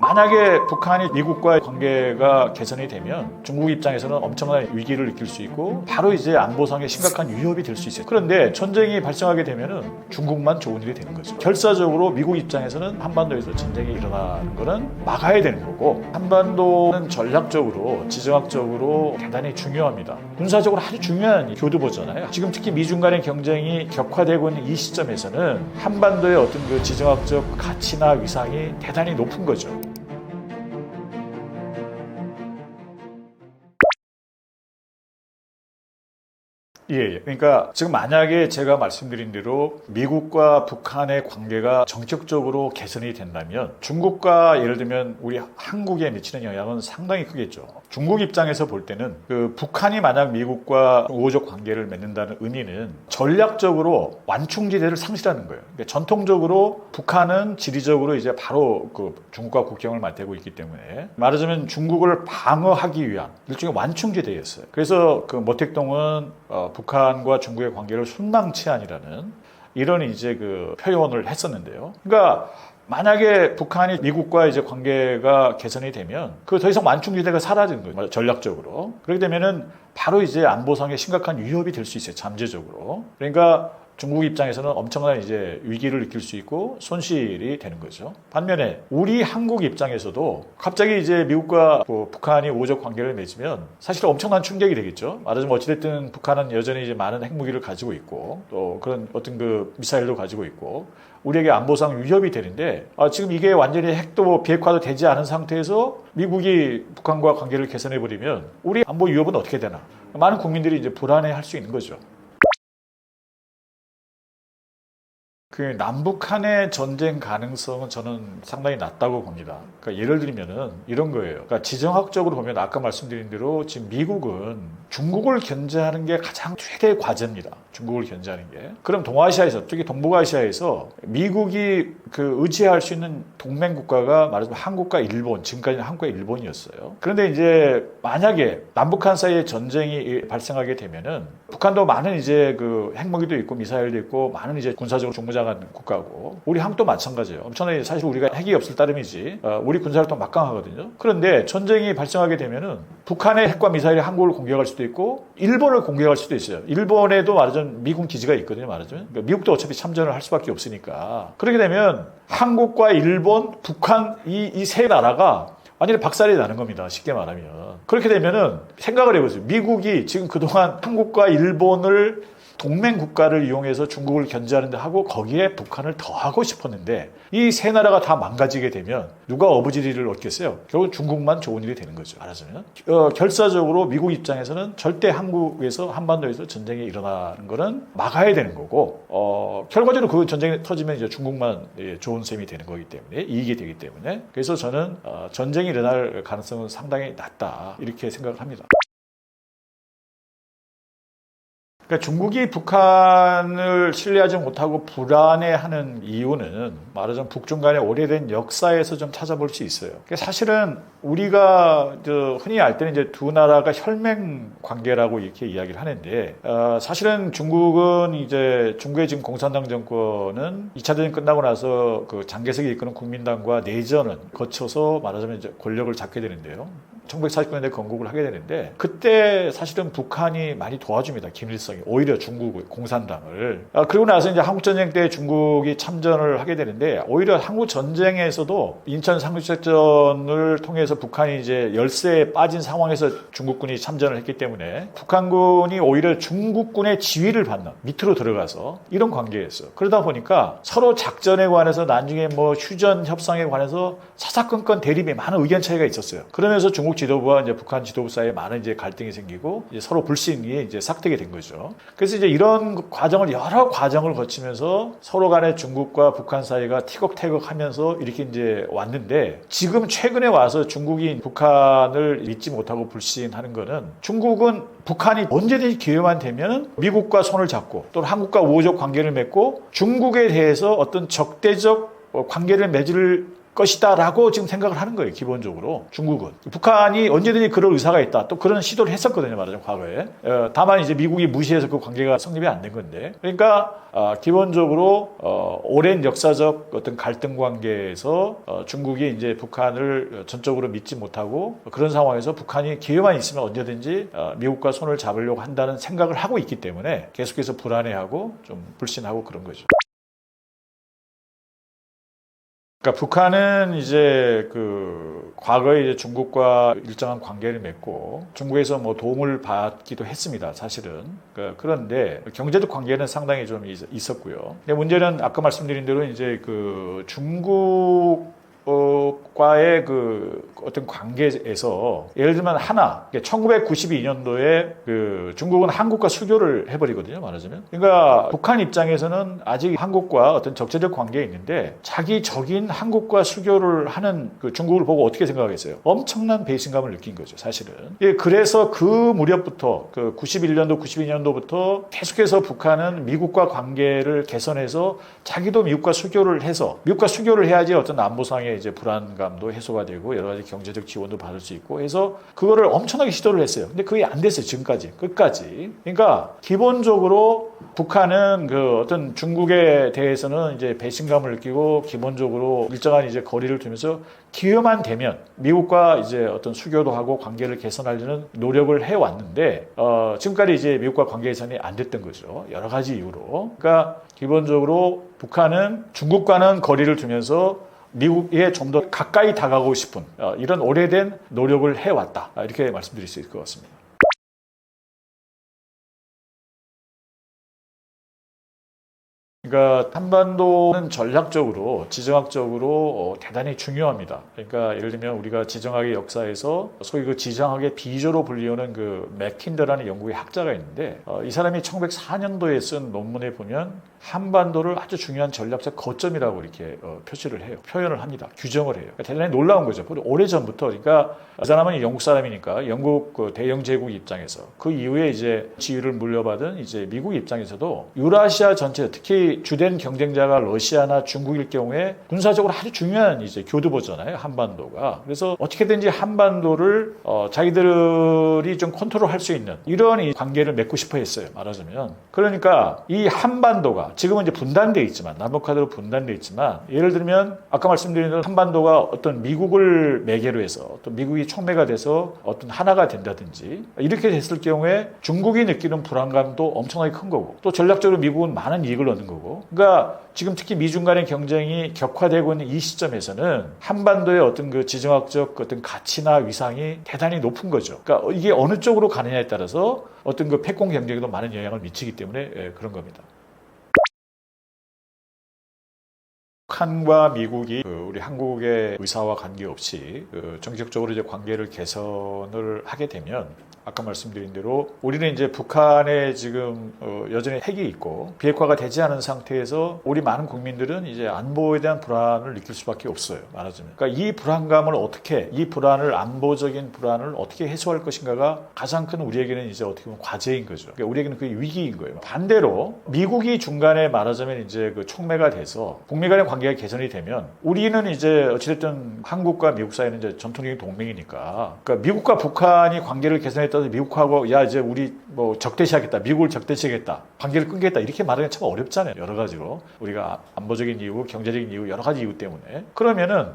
만약에 북한이 미국과의 관계가 개선이 되면 중국 입장에서는 엄청난 위기를 느낄 수 있고 바로 이제 안보상의 심각한 위협이 될 수 있어요. 그런데 전쟁이 발생하게 되면은 중국만 좋은 일이 되는 거죠. 결사적으로 미국 입장에서는 한반도에서 전쟁이 일어나는 거는 막아야 되는 거고, 한반도는 전략적으로 지정학적으로 대단히 중요합니다. 군사적으로 아주 중요한 교두보잖아요. 지금 특히 미중 간의 경쟁이 격화되고 있는 이 시점에서는 한반도의 어떤 그 지정학적 가치나 위상이 대단히 높은 거죠. 예. 그러니까 지금 만약에 제가 말씀드린 대로 미국과 북한의 관계가 전격적으로 개선이 된다면 중국과 예를 들면 우리 한국에 미치는 영향은 상당히 크겠죠. 중국 입장에서 볼 때는 그 북한이 만약 미국과 우호적 관계를 맺는다는 의미는 전략적으로 완충지대를 상실하는 거예요. 그러니까 전통적으로 북한은 지리적으로 이제 바로 그 중국과 국경을 맞대고 있기 때문에 말하자면 중국을 방어하기 위한 일종의 완충지대였어요. 그래서 그 모택동은 북한과 중국의 관계를 순망치안이라는 이런 이제 그 표현을 했었는데요. 그러니까 만약에 북한이 미국과 이제 관계가 개선이 되면 그 더 이상 완충지대가 사라지는 거예요. 전략적으로. 그렇게 되면은 바로 이제 안보상의 심각한 위협이 될 수 있어요. 잠재적으로. 그러니까 중국 입장에서는 엄청난 이제 위기를 느낄 수 있고 손실이 되는 거죠. 반면에 우리 한국 입장에서도 갑자기 이제 미국과 북한이 우호적 관계를 맺으면 사실 엄청난 충격이 되겠죠. 말하자면 어찌됐든 북한은 여전히 이제 많은 핵무기를 가지고 있고 또 그런 어떤 그 미사일도 가지고 있고 우리에게 안보상 위협이 되는데 지금 이게 완전히 핵도 비핵화도 되지 않은 상태에서 미국이 북한과 관계를 개선해버리면 우리 안보 위협은 어떻게 되나? 많은 국민들이 이제 불안해할 수 있는 거죠. 그 남북한의 전쟁 가능성은 저는 상당히 낮다고 봅니다. 그러니까 예를 들면은 이런 거예요. 그러니까 지정학적으로 보면 아까 말씀드린 대로 지금 미국은 중국을 견제하는 게 가장 최대 과제입니다. 중국을 견제하는 게. 그럼 동아시아에서, 특히 동북아시아에서 미국이 그 의지할 수 있는 동맹 국가가 말하자면 한국과 일본, 지금까지는 한국과 일본이었어요. 그런데 이제 만약에 남북한 사이에 전쟁이 발생하게 되면은 북한도 많은 이제 그 핵무기도 있고 미사일도 있고 많은 이제 군사적으로 중무장한 국가고 우리 한국도 마찬가지예요. 엄청나게 사실 우리가 핵이 없을 따름이지 우리 군사활동 막강하거든요. 그런데 전쟁이 발생하게 되면은 북한의 핵과 미사일이 한국을 공격할 수도 있고 일본을 공격할 수도 있어요. 일본에도 말하자면 미군 기지가 있거든요. 말하자면 그러니까 미국도 어차피 참전을 할 수밖에 없으니까 그렇게 되면 한국과 일본, 북한 이 세 나라가 완전히 박살이 나는 겁니다. 쉽게 말하면. 그렇게 되면은 생각을 해보세요. 미국이 지금 그동안 한국과 일본을 동맹 국가를 이용해서 중국을 견제하는 데 하고 거기에 북한을 더 하고 싶었는데 이 세 나라가 다 망가지게 되면 누가 어부지리를 얻겠어요? 결국 중국만 좋은 일이 되는 거죠. 알아서면 결사적으로 미국 입장에서는 절대 한국에서 한반도에서 전쟁이 일어나는 거는 막아야 되는 거고 결과적으로 그 전쟁이 터지면 이제 중국만 좋은 셈이 되는 거기 때문에 이익이 되기 때문에 그래서 저는 전쟁이 일어날 가능성은 상당히 낮다 이렇게 생각을 합니다. 그러니까 중국이 북한을 신뢰하지 못하고 불안해하는 이유는 말하자면 북중 간의 오래된 역사에서 좀 찾아볼 수 있어요. 사실은 우리가 흔히 알 때는 이제 두 나라가 혈맹 관계라고 이렇게 이야기를 하는데 사실은 중국은 이제 중국의 지금 공산당 정권은 2차 대전 끝나고 나서 그 장개석이 이끄는 국민당과 내전을 거쳐서 말하자면 이제 권력을 잡게 되는데요. 1949년에 건국을 하게 되는데 그때 사실은 북한이 많이 도와줍니다. 김일성이 오히려 중국 공산당을 그리고 나서 이제 한국전쟁 때 중국이 참전을 하게 되는데 오히려 한국전쟁에서도 인천 상륙작전을 통해서 북한이 이제 열세에 빠진 상황에서 중국군이 참전을 했기 때문에 북한군이 오히려 중국군의 지휘를 받는 밑으로 들어가서 이런 관계였어요. 그러다 보니까 서로 작전에 관해서 나중에 뭐 휴전 협상에 관해서 사사건건 대립이 많은 의견 차이가 있었어요. 그러면서 중국 지도부와 이제 북한 지도부 사이에 많은 이제 갈등이 생기고 이제 서로 불신이 이제 삭되게 된 거죠. 그래서 이제 이런 과정을 여러 과정을 거치면서 서로 간에 중국과 북한 사이가 티격태격하면서 이렇게 이제 왔는데 지금 최근에 와서 중국이 북한을 믿지 못하고 불신하는 거는 중국은 북한이 언제든지 기회만 되면 미국과 손을 잡고 또 한국과 우호적 관계를 맺고 중국에 대해서 어떤 적대적 관계를 맺을 것이다라고 지금 생각을 하는 거예요. 기본적으로 중국은. 북한이 언제든지 그럴 의사가 있다. 또 그런 시도를 했었거든요. 말하자면 과거에. 다만 이제 미국이 무시해서 그 관계가 성립이 안 된 건데. 그러니까 기본적으로 오랜 역사적 어떤 갈등 관계에서 중국이 이제 북한을 전적으로 믿지 못하고 그런 상황에서 북한이 기회만 있으면 언제든지 미국과 손을 잡으려고 한다는 생각을 하고 있기 때문에 계속해서 불안해하고 좀 불신하고 그런 거죠. 그러니까 북한은 이제 그 과거에 이제 중국과 일정한 관계를 맺고 중국에서 뭐 도움을 받기도 했습니다. 사실은. 그런데 경제적 관계는 상당히 좀 있었고요. 근데 문제는 아까 말씀드린 대로 이제 그 중국 과의 그 어떤 관계에서 예를 들면 하나 1992년도에 그 중국은 한국과 수교를 해버리거든요. 말하자면 그러니까 북한 입장에서는 아직 한국과 어떤 적재적 관계에 있는데 자기 적인 한국과 수교를 하는 그 중국을 보고 어떻게 생각했어요? 엄청난 배신감을 느낀 거죠. 사실은. 그래서 그 무렵부터 그 91년도 92년도부터 계속해서 북한은 미국과 관계를 개선해서 자기도 미국과 수교를 해서 미국과 수교를 해야지 어떤 안보상의 이제 불안감도 해소가 되고 여러 가지 경제적 지원도 받을 수 있고 해서 그거를 엄청나게 시도를 했어요. 근데 그게 안 됐어요. 지금까지. 끝까지. 그러니까 기본적으로 북한은 그 어떤 중국에 대해서는 이제 배신감을 느끼고 기본적으로 일정한 이제 거리를 두면서 기회만 되면 미국과 이제 어떤 수교도 하고 관계를 개선하려는 노력을 해왔는데 지금까지 이제 미국과 관계 개선이 안 됐던 거죠. 여러 가지 이유로. 그러니까 기본적으로 북한은 중국과는 거리를 두면서 미국에 좀 더 가까이 다가가고 싶은 이런 오래된 노력을 해왔다. 이렇게 말씀드릴 수 있을 것 같습니다. 그러니까 한반도는 전략적으로 지정학적으로 대단히 중요합니다. 그러니까 예를 들면 우리가 지정학의 역사에서 소위 그 지정학의 비조로 불리우는 그 맥킨더라는 영국의 학자가 있는데 이 사람이 1904년도에 쓴 논문에 보면 한반도를 아주 중요한 전략적 거점이라고 이렇게 표시를 해요. 표현을 합니다. 규정을 해요. 그러니까 대단히 놀라운 거죠. 오래전부터. 그러니까 그 사람은 영국 사람이니까 영국 그 대영 제국 입장에서 그 이후에 이제 지위를 물려받은 이제 미국 입장에서도 유라시아 전체 특히 주된 경쟁자가 러시아나 중국일 경우에 군사적으로 아주 중요한 이제 교두보잖아요. 한반도가. 그래서 어떻게든지 한반도를 자기들이 좀 컨트롤할 수 있는 이런 이 관계를 맺고 싶어 했어요. 말하자면. 그러니까 이 한반도가 지금은 이제 분단되어 있지만 남북한으로 분단되어 있지만 예를 들면 아까 말씀드린 대로 한반도가 어떤 미국을 매개로 해서 또 미국이 촉매가 돼서 어떤 하나가 된다든지 이렇게 됐을 경우에 중국이 느끼는 불안감도 엄청나게 큰 거고 또 전략적으로 미국은 많은 이익을 얻는 거고 그러니까 지금 특히 미중 간의 경쟁이 격화되고 있는 이 시점에서는 한반도의 어떤 그 지정학적 어떤 가치나 위상이 대단히 높은 거죠. 그러니까 이게 어느 쪽으로 가느냐에 따라서 어떤 그 패권 경쟁에도 많은 영향을 미치기 때문에 그런 겁니다. 북한과 미국이 우리 한국의 의사와 관계없이 정책적으로 이제 관계를 개선을 하게 되면 아까 말씀드린 대로 우리는 이제 북한에 지금 여전히 핵이 있고 비핵화가 되지 않은 상태에서 우리 많은 국민들은 이제 안보에 대한 불안을 느낄 수밖에 없어요. 말하자면. 그러니까 이 불안감을 어떻게 이 불안을 안보적인 불안을 어떻게 해소할 것인가가 가장 큰 우리에게는 이제 어떻게 보면 과제인 거죠. 그러니까 우리에게는 그게 위기인 거예요. 반대로 미국이 중간에 말하자면 이제 그 촉매가 돼서 북미 간의 관계가 개선이 되면 우리는 이제 어찌됐든 한국과 미국 사이는 이제 전통적인 동맹이니까 그러니까 미국과 북한이 관계를 개선했다 미국하고 야 이제 우리 뭐 적대시하겠다 미국을 적대시하겠다 관계를 끊겠다 이렇게 말하기는 참 어렵잖아요. 여러 가지로 우리가 안보적인 이유 경제적인 이유 여러 가지 이유 때문에 그러면은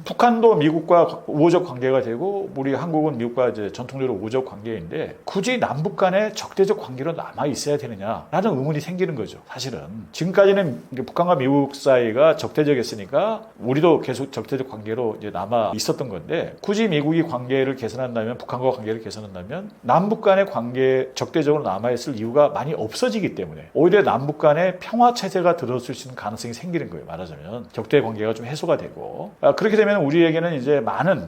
북한도 미국과 우호적 관계가 되고 우리 한국은 미국과 이제 전통적으로 우호적 관계인데 굳이 남북 간의 적대적 관계로 남아 있어야 되느냐라는 의문이 생기는 거죠. 사실은 지금까지는 북한과 미국 사이가 적대적이었으니까 우리도 계속 적대적 관계로 이제 남아 있었던 건데 굳이 미국이 관계를 개선한다면 북한과 관계를 개선한다면 남북 간의 관계 적대적으로 남아있을 이유가 많이 없어지기 때문에 오히려 남북 간의 평화 체제가 들어설 수 있는 가능성이 생기는 거예요. 말하자면 적대 관계가 좀 해소가 되고 그렇게 되면 우리에게는 이제 많은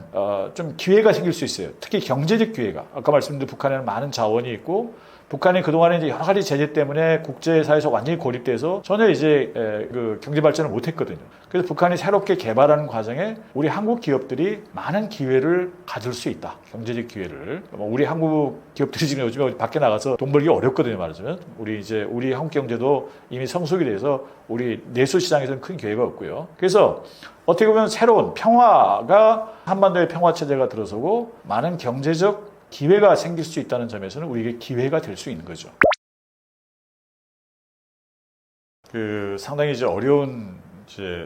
좀 기회가 생길 수 있어요. 특히 경제적 기회가 아까 말씀드린 북한에는 많은 자원이 있고 북한이 그동안에 이제 여러 가지 제재 때문에 국제사회에서 완전히 고립돼서 전혀 이제 그 경제 발전을 못했거든요. 그래서 북한이 새롭게 개발하는 과정에 우리 한국 기업들이 많은 기회를 가질 수 있다. 경제적 기회를. 우리 한국 기업들이 지금 요즘에 밖에 나가서 돈 벌기 어렵거든요, 말하자면. 우리 한국 경제도 이미 성숙이 돼서 우리 내수 시장에서는 큰 기회가 없고요. 그래서 어떻게 보면 새로운 평화가 한반도의 평화 체제가 들어서고 많은 경제적 기회가 생길 수 있다는 점에서는 우리에게 기회가 될 수 있는 거죠. 상당히 이제 어려운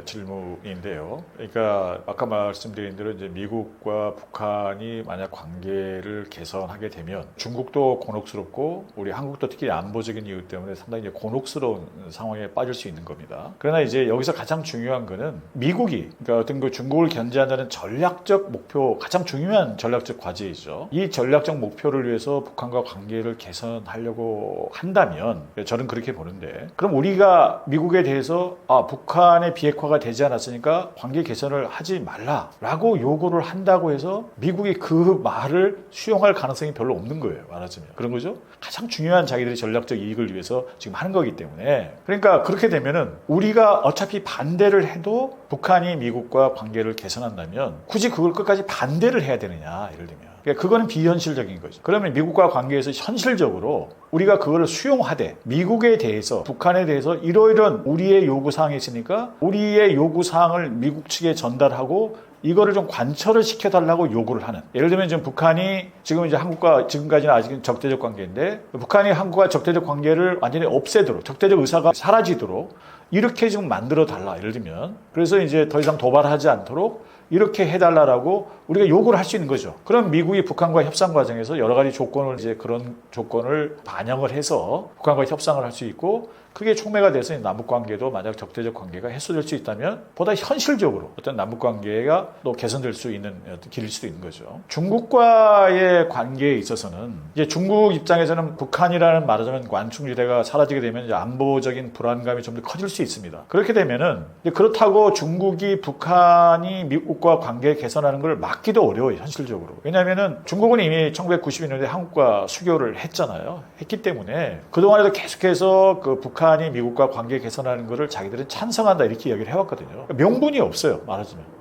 질문인데요. 그러니까 아까 말씀드린 대로 이제 미국과 북한이 만약 관계를 개선하게 되면 중국도 곤혹스럽고 우리 한국도 특히 안보적인 이유 때문에 상당히 이제 곤혹스러운 상황에 빠질 수 있는 겁니다. 그러나 이제 여기서 가장 중요한 거는 미국이 그러니까 어떤 그 중국을 견제한다는 전략적 목표, 가장 중요한 전략적 과제이죠. 이 전략적 목표를 위해서 북한과 관계를 개선하려고 한다면 저는 그렇게 보는데 그럼 우리가 미국에 대해서 북한의 비핵화가 되지 않았으니까 관계 개선을 하지 말라라고 요구를 한다고 해서 미국이 그 말을 수용할 가능성이 별로 없는 거예요. 말하자면. 그런 거죠. 가장 중요한 자기들의 전략적 이익을 위해서 지금 하는 거기 때문에 그러니까 그렇게 되면은 우리가 어차피 반대를 해도 북한이 미국과 관계를 개선한다면 굳이 그걸 끝까지 반대를 해야 되느냐 예를 들면 그러니까 그거는 비현실적인 거죠. 그러면 미국과 관계에서 현실적으로 우리가 그걸 수용하되 미국에 대해서 북한에 대해서 이러이러한 우리의 요구사항이 있으니까 우리의 요구사항을 미국 측에 전달하고 이거를 좀 관철을 시켜달라고 요구를 하는. 예를 들면 지금 북한이 지금 이제 한국과 지금까지는 아직은 적대적 관계인데 북한이 한국과 적대적 관계를 완전히 없애도록 적대적 의사가 사라지도록 이렇게 좀 만들어 달라. 예를 들면 그래서 이제 더 이상 도발하지 않도록 이렇게 해달라고 우리가 요구를 할 수 있는 거죠. 그럼 미국이 북한과 협상 과정에서 여러 가지 조건을 이제 그런 조건을 반영을 해서 북한과 협상을 할 수 있고 그게 촉매가 돼서 남북 관계도 만약 적대적 관계가 해소될 수 있다면 보다 현실적으로 어떤 남북 관계가 또 개선될 수 있는 길일 수도 있는 거죠. 중국과의 관계에 있어서는 이제 중국 입장에서는 북한이라는 말하자면 완충지대가 사라지게 되면 이제 안보적인 불안감이 좀 더 커질 수 있습니다. 그렇게 되면은 그렇다고 중국이 북한이 미국과 관계 개선하는 걸 막기도 어려워요, 현실적으로. 왜냐하면은 중국은 이미 1992년에 한국과 수교를 했잖아요. 했기 때문에 그동안에도 계속해서 그 북한이 미국과 관계 개선하는 것을 자기들은 찬성한다 이렇게 얘기를 해왔거든요. 명분이 없어요, 말하자면.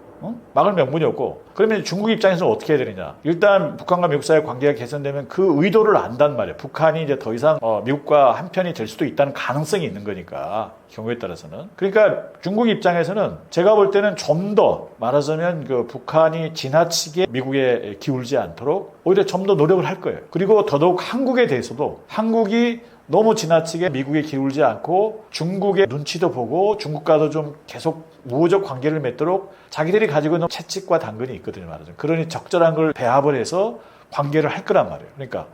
막을 명분이 없고 그러면 중국 입장에서는 어떻게 해야 되느냐. 일단 북한과 미국 사이의 관계가 개선되면 그 의도를 안단 말이에요. 북한이 이제 더 이상 미국과 한편이 될 수도 있다는 가능성이 있는 거니까 경우에 따라서는. 그러니까 중국 입장에서는 제가 볼 때는 좀 더 말하자면 그 북한이 지나치게 미국에 기울지 않도록 오히려 좀 더 노력을 할 거예요. 그리고 더더욱 한국에 대해서도 한국이 너무 지나치게 미국에 기울지 않고 중국의 눈치도 보고 중국과도 좀 계속 우호적 관계를 맺도록 자기들이 가지고 있는 채찍과 당근이 있거든요, 말하자면. 그러니 적절한 걸 배합을 해서 관계를 할 거란 말이에요. 그러니까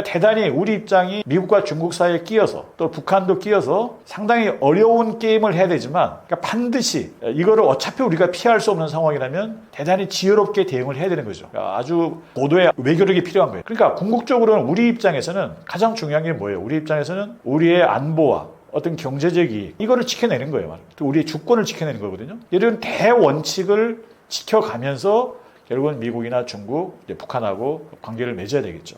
대단히 우리 입장이 미국과 중국 사이에 끼어서 또 북한도 끼어서 상당히 어려운 게임을 해야 되지만 그러니까 반드시 이거를 어차피 우리가 피할 수 없는 상황이라면 대단히 지혜롭게 대응을 해야 되는 거죠. 그러니까 아주 고도의 외교력이 필요한 거예요. 그러니까 궁극적으로는 우리 입장에서는 가장 중요한 게 뭐예요? 우리 입장에서는 우리의 안보와 어떤 경제적 이익 이거를 지켜내는 거예요. 또 우리의 주권을 지켜내는 거거든요. 이런 대원칙을 지켜가면서 결국은 미국이나 중국, 북한하고 관계를 맺어야 되겠죠.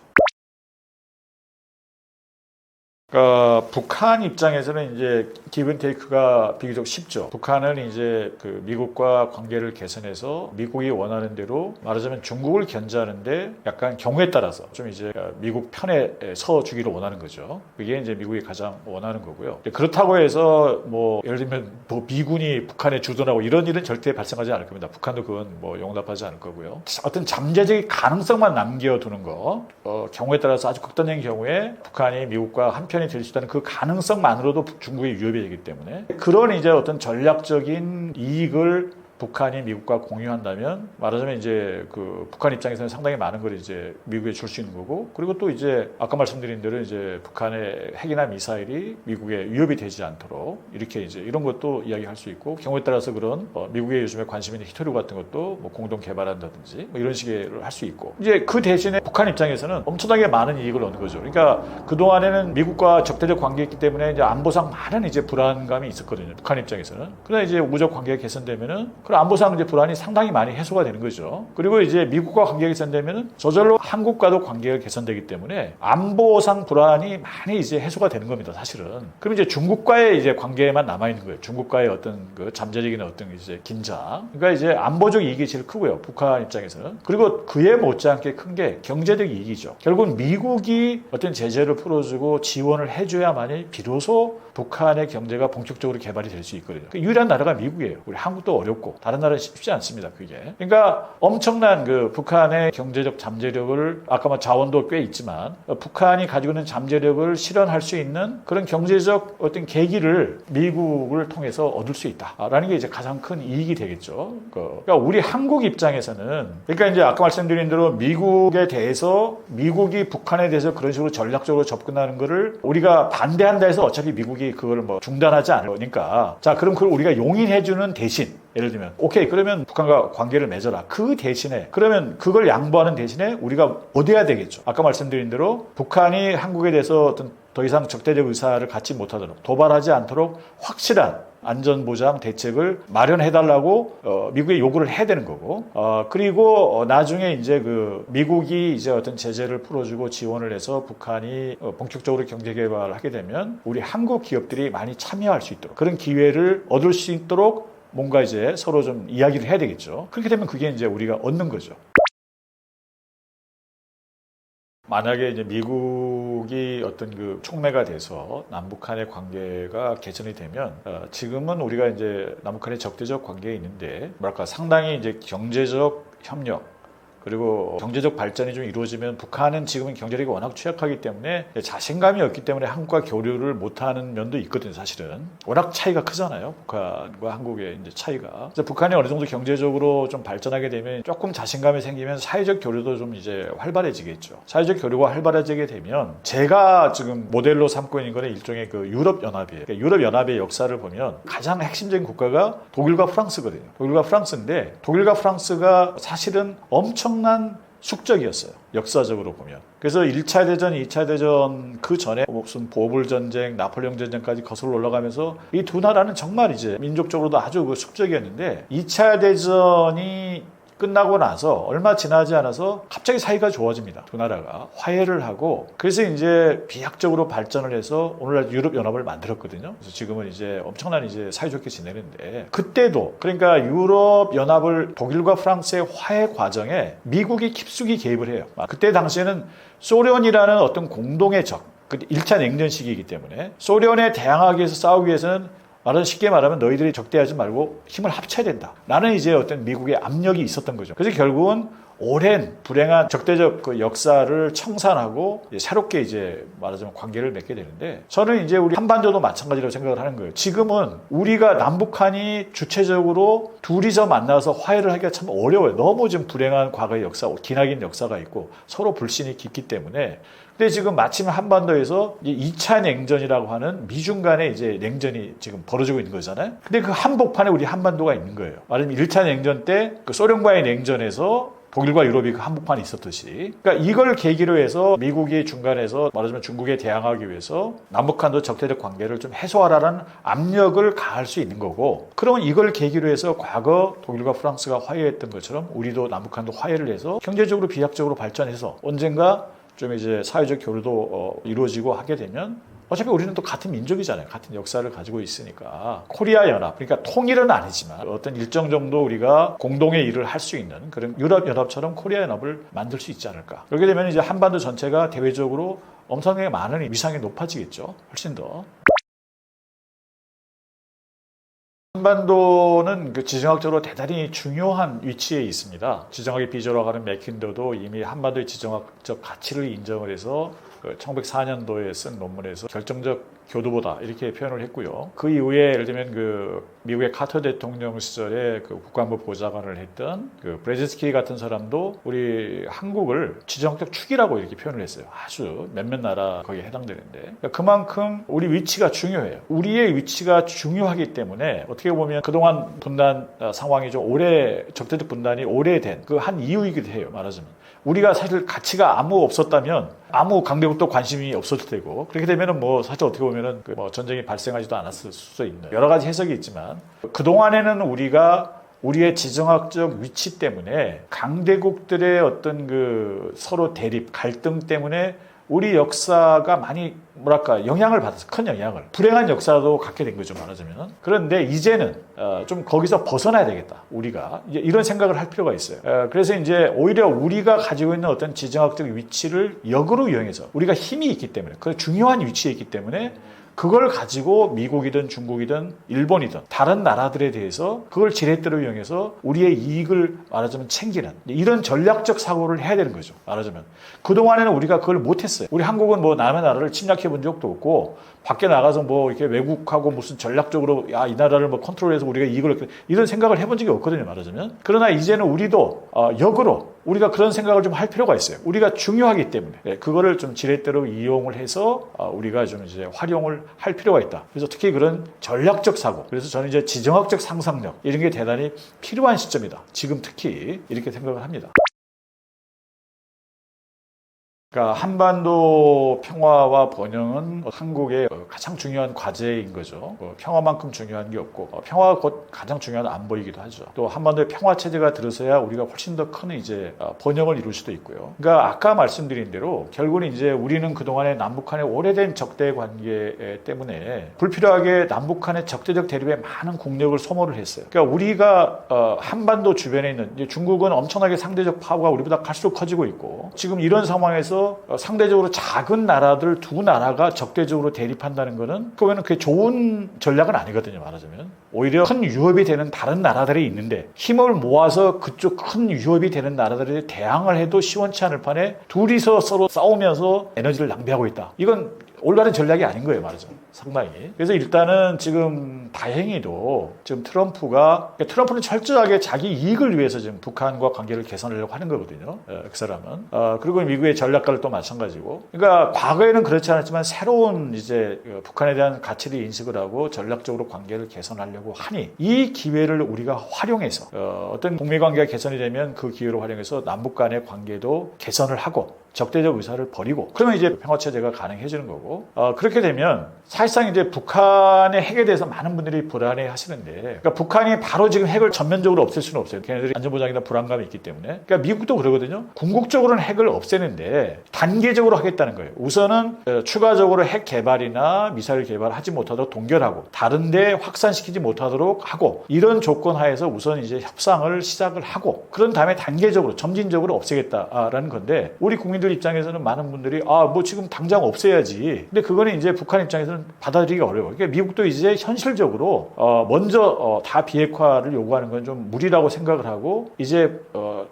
그러니까 북한 입장에서는 이제 기브 테이크가 비교적 쉽죠. 북한은 이제 그 미국과 관계를 개선해서 미국이 원하는 대로 말하자면 중국을 견제하는데 약간 경우에 따라서 좀 이제 미국 편에 서 주기를 원하는 거죠. 그게 이제 미국이 가장 원하는 거고요. 그렇다고 해서 뭐 예를 들면 뭐 미군이 북한에 주둔하고 이런 일은 절대 발생하지 않을 겁니다. 북한도 그건 뭐 용납하지 않을 거고요. 어떤 잠재적인 가능성만 남겨두는 거. 경우에 따라서 아주 극단적인 경우에 북한이 미국과 한편이 될 수 있다는 그 가능성만으로도 중국의 위협이 되기 때문에 그런 이제 어떤 전략적인 이익을 북한이 미국과 공유한다면 말하자면 이제 그 북한 입장에서는 상당히 많은 걸 이제 미국에 줄 수 있는 거고 그리고 또 이제 아까 말씀드린 대로 이제 북한의 핵이나 미사일이 미국에 위협이 되지 않도록 이렇게 이제 이런 것도 이야기할 수 있고 경우에 따라서 그런 미국의 요즘에 관심 있는 히토류 같은 것도 뭐 공동 개발한다든지 뭐 이런 식의 할 수 있고 이제 그 대신에 북한 입장에서는 엄청나게 많은 이익을 얻는 거죠. 그러니까 그 동안에는 미국과 적대적 관계였기 때문에 이제 안보상 많은 이제 불안감이 있었거든요. 북한 입장에서는. 그러나 이제 우호적 관계가 개선되면은 그럼 안보상 이제 불안이 상당히 많이 해소가 되는 거죠. 그리고 이제 미국과 관계가 개선되면 저절로 한국과도 관계가 개선되기 때문에 안보상 불안이 많이 이제 해소가 되는 겁니다, 사실은. 그럼 이제 중국과의 이제 관계만 남아 있는 거예요. 중국과의 어떤 그 잠재적인 어떤 이제 긴장. 그러니까 이제 안보적 이익이 제일 크고요, 북한 입장에서는. 그리고 그에 못지않게 큰 게 경제적 이익이죠. 결국 미국이 어떤 제재를 풀어주고 지원을 해줘야만이 비로소 북한의 경제가 본격적으로 개발이 될 수 있거든요. 그 유일한 나라가 미국이에요. 우리 한국도 어렵고 다른 나라는 쉽지 않습니다, 그게. 그러니까 엄청난 그 북한의 경제적 잠재력을 아까 뭐 자원도 꽤 있지만 북한이 가지고 있는 잠재력을 실현할 수 있는 그런 경제적 어떤 계기를 미국을 통해서 얻을 수 있다라는 게 이제 가장 큰 이익이 되겠죠. 그러니까 우리 한국 입장에서는 그러니까 이제 아까 말씀드린 대로 미국에 대해서 미국이 북한에 대해서 그런 식으로 전략적으로 접근하는 거를 우리가 반대한다 해서 어차피 미국이 그걸 뭐 중단하지 않으니까 자 그럼 그걸 우리가 용인해주는 대신 예를 들면 오케이 그러면 북한과 관계를 맺어라. 그 대신에 그러면 그걸 양보하는 대신에 우리가 얻어야 되겠죠. 아까 말씀드린 대로 북한이 한국에 대해서 어떤 더 이상 적대적 의사를 갖지 못하도록 도발하지 않도록 확실한 안전보장 대책을 마련해달라고 미국에 요구를 해야 되는 거고 그리고 나중에 이제 그 미국이 이제 어떤 제재를 풀어주고 지원을 해서 북한이 본격적으로 경제 개발을 하게 되면 우리 한국 기업들이 많이 참여할 수 있도록 그런 기회를 얻을 수 있도록 뭔가 이제 서로 좀 이야기를 해야 되겠죠. 그렇게 되면 그게 이제 우리가 얻는 거죠. 만약에 이제 미국이 어떤 그 촉매가 돼서 남북한의 관계가 개선이 되면 지금은 우리가 이제 남북한의 적대적 관계에 있는데 뭐랄까 상당히 이제 경제적 협력 그리고 경제적 발전이 좀 이루어지면 북한은 지금은 경제력이 워낙 취약하기 때문에 자신감이 없기 때문에 한국과 교류를 못하는 면도 있거든요, 사실은. 워낙 차이가 크잖아요, 북한과 한국의 이제 차이가. 그래서 북한이 어느 정도 경제적으로 좀 발전하게 되면 조금 자신감이 생기면 사회적 교류도 좀 이제 활발해지겠죠. 사회적 교류가 활발해지게 되면 제가 지금 모델로 삼고 있는 거는 일종의 그 유럽연합이에요. 그러니까 유럽연합의 역사를 보면 가장 핵심적인 국가가 독일과 프랑스거든요. 독일과 프랑스인데 독일과 프랑스가 사실은 엄청난 숙적이었어요. 역사적으로 보면. 그래서 1차 대전, 2차 대전 그 전에 무슨 보불 전쟁, 나폴레옹 전쟁까지 거슬러 올라가면서 이 두 나라는 정말 이제 민족적으로도 아주 그 숙적이었는데 2차 대전이 끝나고 나서 얼마 지나지 않아서 갑자기 사이가 좋아집니다. 두 나라가 화해를 하고 그래서 이제 비약적으로 발전을 해서 오늘날 유럽연합을 만들었거든요. 그래서 지금은 이제 엄청난 이제 사이좋게 지내는데 그때도 그러니까 유럽연합을 독일과 프랑스의 화해 과정에 미국이 깊숙이 개입을 해요. 그때 당시에는 소련이라는 어떤 공동의 적 1차 냉전 시기이기 때문에 소련에 대항하기 위해서 싸우기 위해서는 쉽게 말하면 너희들이 적대하지 말고 힘을 합쳐야 된다. 라는 이제 어떤 미국의 압력이 있었던 거죠. 그래서 결국은 오랜 불행한 적대적 그 역사를 청산하고 새롭게 이제 말하자면 관계를 맺게 되는데 저는 이제 우리 한반도도 마찬가지라고 생각을 하는 거예요. 지금은 우리가 남북한이 주체적으로 둘이서 만나서 화해를 하기가 참 어려워요. 너무 좀 불행한 과거의 역사, 기나긴 역사가 있고 서로 불신이 깊기 때문에 근데 지금 마침 한반도에서 2차 냉전이라고 하는 미중 간의 이제 냉전이 지금 벌어지고 있는 거잖아요. 근데 그 한복판에 우리 한반도가 있는 거예요. 말하자면 1차 냉전 때 그 소련과의 냉전에서 독일과 유럽이 그 한복판에 있었듯이. 그러니까 이걸 계기로 해서 미국이 중간에서 말하자면 중국에 대항하기 위해서 남북한도 적대적 관계를 좀 해소하라는 압력을 가할 수 있는 거고 그러면 이걸 계기로 해서 과거 독일과 프랑스가 화해했던 것처럼 우리도 남북한도 화해를 해서 경제적으로 비약적으로 발전해서 언젠가 좀 이제 사회적 교류도 이루어지고 하게 되면 어차피 우리는 또 같은 민족이잖아요. 같은 역사를 가지고 있으니까. 코리아 연합, 그러니까 통일은 아니지만 어떤 일정 정도 우리가 공동의 일을 할 수 있는 그런 유럽 연합처럼 코리아 연합을 만들 수 있지 않을까. 그렇게 되면 이제 한반도 전체가 대외적으로 엄청나게 많은 위상이 높아지겠죠. 훨씬 더. 한반도는 그 지정학적으로 대단히 중요한 위치에 있습니다. 지정학의 비저라고 하는 맥킨더도 이미 한반도의 지정학적 가치를 인정을 해서 1904년도에 쓴 논문에서 결정적 교두보다 이렇게 표현을 했고요. 그 이후에 예를 들면 그 미국의 카터 대통령 시절에 그 국방부 보좌관을 했던 그 브레진스키 같은 사람도 우리 한국을 지정학적 축이라고 이렇게 표현을 했어요. 아주 몇몇 나라 거기에 해당되는데 그러니까 그만큼 우리 위치가 중요해요. 우리의 위치가 중요하기 때문에 어떻게 보면 그동안 분단 상황이 좀 오래 적대적 분단이 오래된 그 한 이유이기도 해요. 말하자면 우리가 사실 가치가 아무 없었다면 아무 강대국도 관심이 없었을 테고 그렇게 되면은 뭐 사실 어떻게 보면은 그 뭐 전쟁이 발생하지도 않았을 수 있는 여러 가지 해석이 있지만 그 동안에는 우리가 우리의 지정학적 위치 때문에 강대국들의 어떤 그 서로 대립, 갈등 때문에 우리 역사가 많이 영향을 받았어. 큰 영향을. 불행한 역사도 갖게 된 거죠, 말하자면. 그런데 이제는 좀 거기서 벗어나야 되겠다. 우리가 이제 이런 생각을 할 필요가 있어요. 그래서 이제 오히려 우리가 가지고 있는 어떤 지정학적 위치를 역으로 이용해서 우리가 힘이 있기 때문에, 그 중요한 위치에 있기 때문에 그걸 가지고 미국이든 중국이든 일본이든 다른 나라들에 대해서 그걸 지렛대로 이용해서 우리의 이익을 말하자면 챙기는 이런 전략적 사고를 해야 되는 거죠. 말하자면 그동안에는 우리가 그걸 못했어요. 우리 한국은 뭐 남의 나라를 침략해 본 적도 없고 밖에 나가서 뭐 이렇게 외국하고 무슨 전략적으로 이 나라를 뭐 컨트롤해서 우리가 이익을 이런 생각을 해본 적이 없거든요, 말하자면. 그러나 이제는 우리도 역으로 우리가 그런 생각을 좀 할 필요가 있어요. 우리가 중요하기 때문에 그거를 좀 지렛대로 이용을 해서 우리가 좀 이제 활용을 할 필요가 있다. 그래서 특히 그런 전략적 사고, 그래서 저는 이제 지정학적 상상력 이런 게 대단히 필요한 시점이다. 지금 특히 이렇게 생각을 합니다. 그러니까 한반도 평화와 번영은 한국의 가장 중요한 과제인 거죠. 평화만큼 중요한 게 없고 평화가 곧 가장 중요한 안보이기도 하죠. 또 한반도의 평화 체제가 들어서야 우리가 훨씬 더 큰 이제 번영을 이룰 수도 있고요. 그러니까 아까 말씀드린 대로 결국은 이제 우리는 그동안에 남북한의 오래된 적대 관계 때문에 불필요하게 남북한의 적대적 대립에 많은 국력을 소모를 했어요. 그러니까 우리가 한반도 주변에 있는 이제 중국은 엄청나게 상대적 파워가 우리보다 갈수록 커지고 있고 지금 이런 상황에서 상대적으로 작은 나라들 두 나라가 적대적으로 대립한다는 거는 그게 좋은 전략은 아니거든요, 말하자면. 오히려 큰 위협이 되는 다른 나라들이 있는데 힘을 모아서 그쪽 큰 위협이 되는 나라들에 대항을 해도 시원치 않을 판에 둘이서 서로 싸우면서 에너지를 낭비하고 있다. 이건 올바른 전략이 아닌 거예요, 말하자면. 상당히. 그래서 일단은 지금 다행히도 지금 트럼프는 철저하게 자기 이익을 위해서 지금 북한과 관계를 개선하려고 하는 거거든요. 그 사람은. 그리고 미국의 전략가를 또 마찬가지고. 그러니까 과거에는 그렇지 않았지만 새로운 이제 북한에 대한 가치를 인식을 하고 전략적으로 관계를 개선하려고 하니 이 기회를 우리가 활용해서 어떤 북미 관계가 개선이 되면 그 기회를 활용해서 남북 간의 관계도 개선을 하고 적대적 의사를 버리고 그러면 이제 평화체제가 가능해지는 거고 그렇게 되면 사실상 이제 북한의 핵에 대해서 많은 분들이 불안해 하시는데 그러니까 북한이 바로 지금 핵을 전면적으로 없앨 수는 없어요. 걔네들이 안전보장이나 불안감이 있기 때문에 그러니까 미국도 그러거든요. 궁극적으로는 핵을 없애는데 단계적으로 하겠다는 거예요. 우선은 추가적으로 핵 개발이나 미사일 개발을 하지 못하도록 동결하고 다른 데 확산시키지 못하도록 하고 이런 조건 하에서 우선 이제 협상을 시작을 하고 그런 다음에 단계적으로 점진적으로 없애겠다라는 건데 우리 국민들 입장에서는 많은 분들이 뭐 지금 당장 없애야지. 근데 그거는 이제 북한 입장에서는 받아들이기 어려워요. 그러니까 미국도 이제 현실적으로 먼저 다 비핵화를 요구하는 건 좀 무리라고 생각을 하고 이제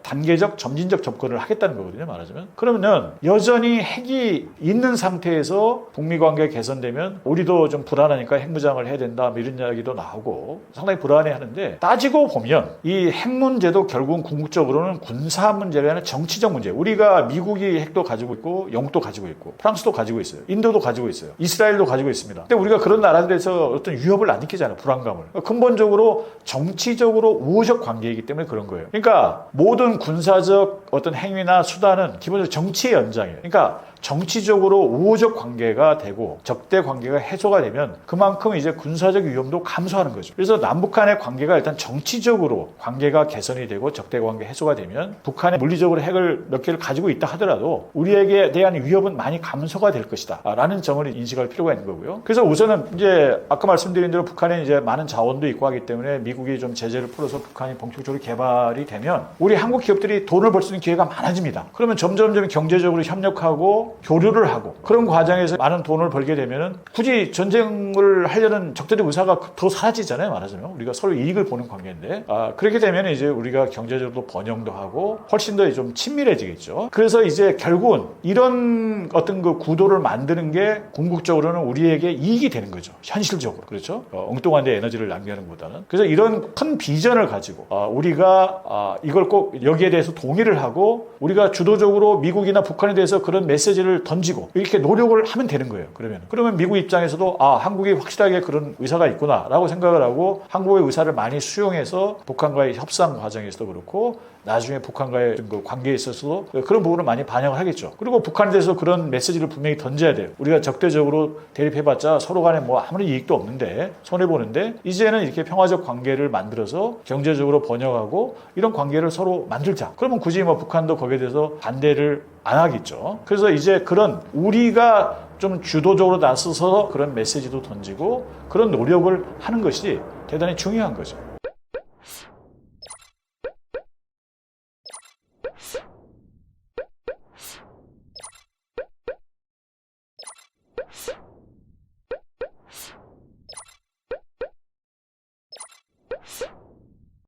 단계적 점진적 접근을 하겠다는 거거든요, 말하자면. 그러면 여전히 핵이 있는 상태에서 북미 관계가 개선되면 우리도 좀 불안하니까 핵무장을 해야 된다 이런 이야기도 나오고 상당히 불안해하는데 따지고 보면 이 핵 문제도 결국은 궁극적으로는 군사 문제가 아니라 정치적 문제. 우리가 미국이 핵도 가지고 있고 영국도 가지고 있고 프랑스도 가지고 있어요. 인도도 가지고 있어요. 이스라엘도 가지고 있습니다. 근데 우리가 그런 나라들에서 어떤 위협을 안 느끼잖아요. 불안감을. 근본적으로 정치적으로 우호적 관계이기 때문에 그런 거예요. 그러니까 모든 군사적 어떤 행위나 수단은 기본적으로 정치의 연장이에요. 그러니까 정치적으로 우호적 관계가 되고 적대 관계가 해소가 되면 그만큼 이제 군사적 위험도 감소하는 거죠. 그래서 남북한의 관계가 일단 정치적으로 관계가 개선이 되고 적대 관계 해소가 되면 북한이 물리적으로 핵을 몇 개를 가지고 있다 하더라도 우리에게 대한 위협은 많이 감소가 될 것이다 라는 점을 인식할 필요가 있는 거고요. 그래서 우선은 이제 아까 말씀드린 대로 북한에 이제 많은 자원도 있고 하기 때문에 미국이 좀 제재를 풀어서 북한이 본격적으로 개발이 되면 우리 한국 기업들이 돈을 벌 수 있는 기회가 많아집니다. 그러면 점점점 경제적으로 협력하고 교류를 하고 그런 과정에서 많은 돈을 벌게 되면은 굳이 전쟁을 하려는 적대적 의사가 더 사라지잖아요, 말하자면. 우리가 서로 이익을 보는 관계인데 그렇게 되면 이제 우리가 경제적으로 번영도 하고 훨씬 더 좀 친밀해지겠죠. 그래서 이제 결국은 이런 어떤 그 구도를 만드는 게 궁극적으로는 우리에게 이익이 되는 거죠. 현실적으로. 그렇죠? 엉뚱한 데 에너지를 낭비하는 것보다는. 그래서 이런 큰 비전을 가지고 우리가 이걸 꼭 여기에 대해서 동의를 하고 우리가 주도적으로 미국이나 북한에 대해서 그런 메시지를 던지고 이렇게 노력을 하면 되는 거예요. 그러면 미국 입장에서도 한국이 확실하게 그런 의사가 있구나라고 생각을 하고 한국의 의사를 많이 수용해서 북한과의 협상 과정에서도 그렇고 나중에 북한과의 그 관계에 있어서도 그런 부분을 많이 반영을 하겠죠. 그리고 북한에 대해서 그런 메시지를 분명히 던져야 돼요. 우리가 적대적으로 대립해봤자 서로 간에 뭐 아무런 이익도 없는데 손해보는데 이제는 이렇게 평화적 관계를 만들어서 경제적으로 번영하고 이런 관계를 서로 만들자. 그러면 굳이 뭐 북한도 거기에 대해서 반대를 안 하겠죠. 그래서 이제 그런 우리가 좀 주도적으로 나서서 그런 메시지도 던지고 그런 노력을 하는 것이 대단히 중요한 거죠.